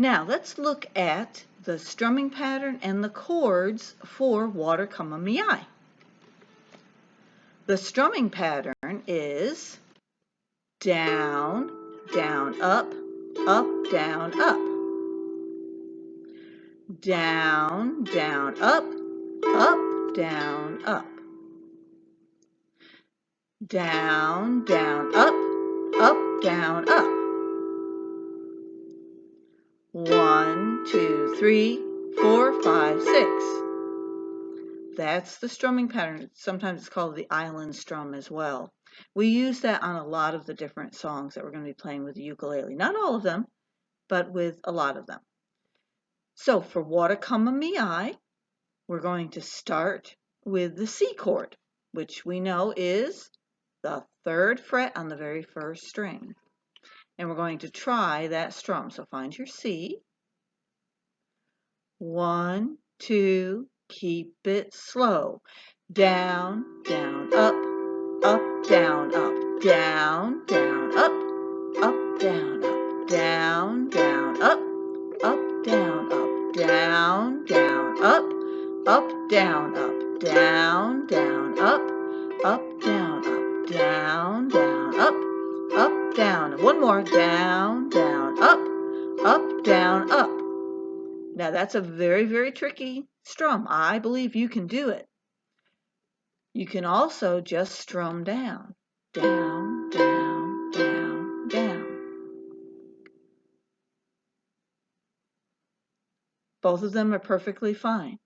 Now let's look at the strumming pattern and the chords for Water Come Me I. The strumming pattern is down, down, up, down, up. Down, down, up, down, up. Down, down, up, down, up. 1, 2, 3, 4, 5, 6. That's the strumming pattern. Sometimes it's called the island strum as well. We use that on a lot of the different songs that we're going to be playing with the ukulele. Not all of them, but with a lot of them. So for Water Come Me I, we're going to start with the C chord, which we know is the 3rd fret on the very first string. And we're going to try that strum. So find your C. 1, 2, keep it slow. Down, down, up, down, up, down, down, up, down, up, down, down, up, down, up, down, down, up, down, up, down, down, up, down, up, down, down, up, down. One more. Down, down, up, down, up. Now that's a very, very tricky strum. I believe you can do it. You can also just strum down. Down, down, down, down. Both of them are perfectly fine.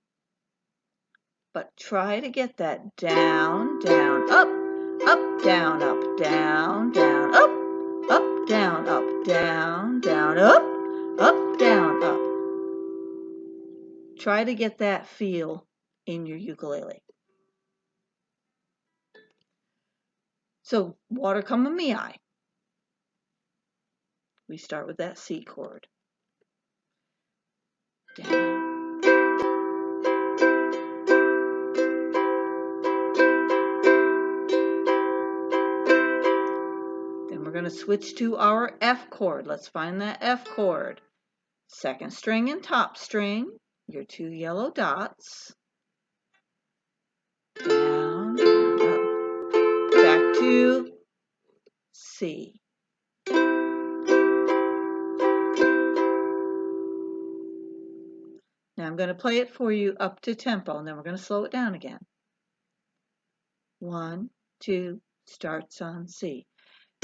But try to get that down, down, up, down, up, down, down, up, down, up, down, down, up, down, up. Try to get that feel in your ukulele. So, Water Come Me I. We start with that C chord. Down. Then we're going to switch to our F chord. Let's find that F chord. 2nd string and top string, your 2 yellow dots. Down, down, up. Back to C. Now I'm going to play it for you up to tempo, and then we're going to slow it down again. 1, 2, starts on C.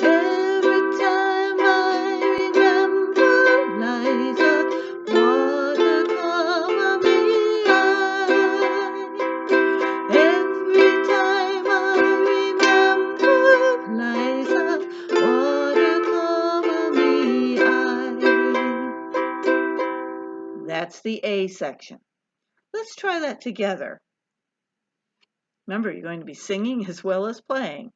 Every time I remember Liza, water come me I. Every time I remember Liza, water come me I. That's the A section. Let's try that together. Remember, you're going to be singing as well as playing.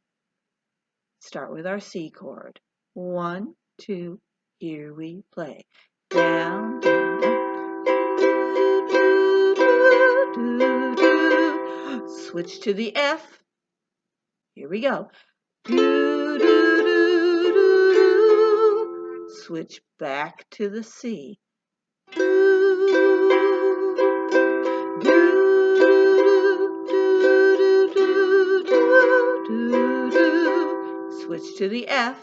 Start with our C chord. 1, 2, here we play. Down, down, up. Switch to the F. Here we go. Switch back to the C. Switch to the F.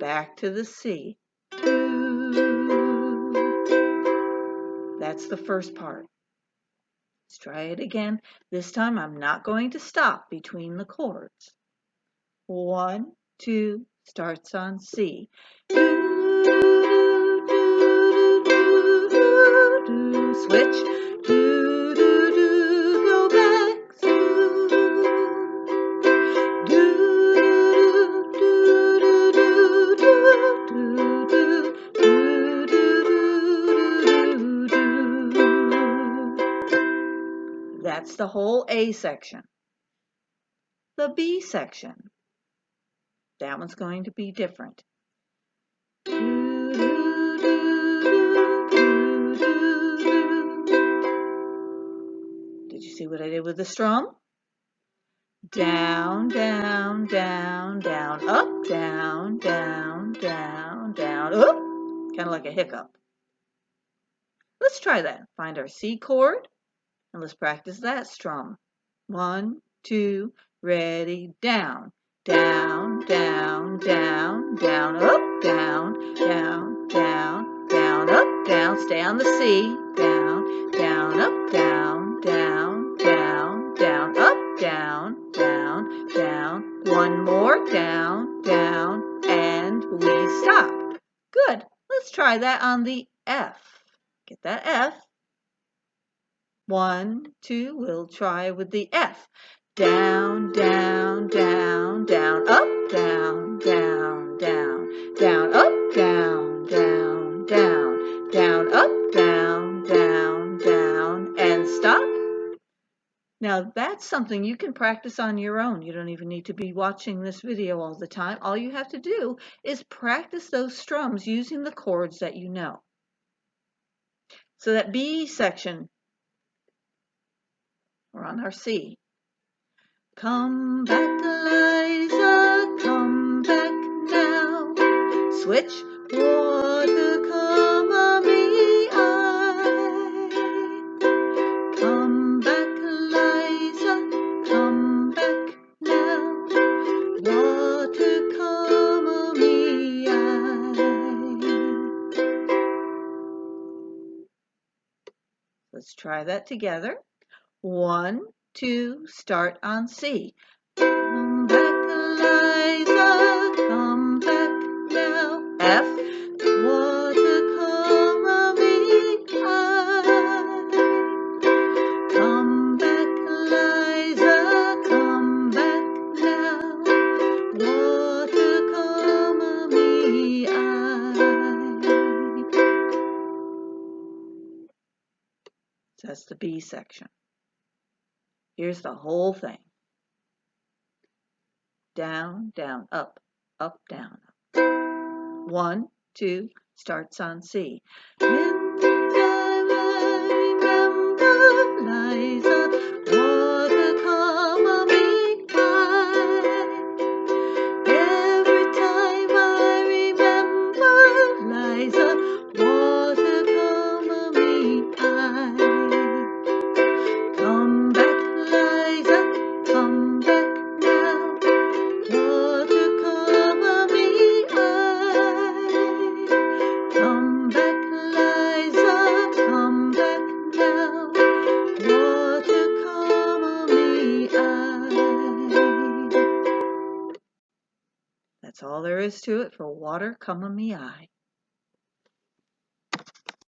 Back to the C. That's the first part. Let's try it again. This time I'm not going to stop between the chords. 1, 2, starts on C. Switch. Go back That's the whole A section. The B section. That one's going to be different. Did you see what I did with the strum? Down, down, down, down, up, down, down, down, down. Oop! Kind of like a hiccup. Let's try that. Find our C chord and let's practice that strum. 1, 2, ready, down, down, down, down, down, up, down, down, down, down, up, down. Stay on the C. Down, down, up, down, down, down, down, up, down, down, down. One more, down, down, and we stop. Good. Let's try that on the F. Get that F. 1, 2, we'll try with the F. Down, down, down, down, up, down, down, down, down, up, down, down, down, down, up, down, down, down, and stop. Now that's something you can practice on your own. You don't even need to be watching this video all the time. All you have to do is practice those strums using the chords that you know. So that B section, we're on our C. Come back, Eliza, come back now. Switch, water, come on me, I. Come back, Eliza, come back now. Water, come on me, I. Let's try that together. 1, 2, start on C. Come back, Eliza, come back now. F, water, come on me, I. Come back, Eliza, come back now. Water, come on me, I. So that's the B section. Here's the whole thing. Down, down, up, down, up. 1, 2, starts on C. In the time I remember, Liza, water come on me, every time I remember, Liza, water come on me, come back, Liza, come back now. Water come on me, come back, Liza, come back now. Water come on me, That's all there is to it for water come on me,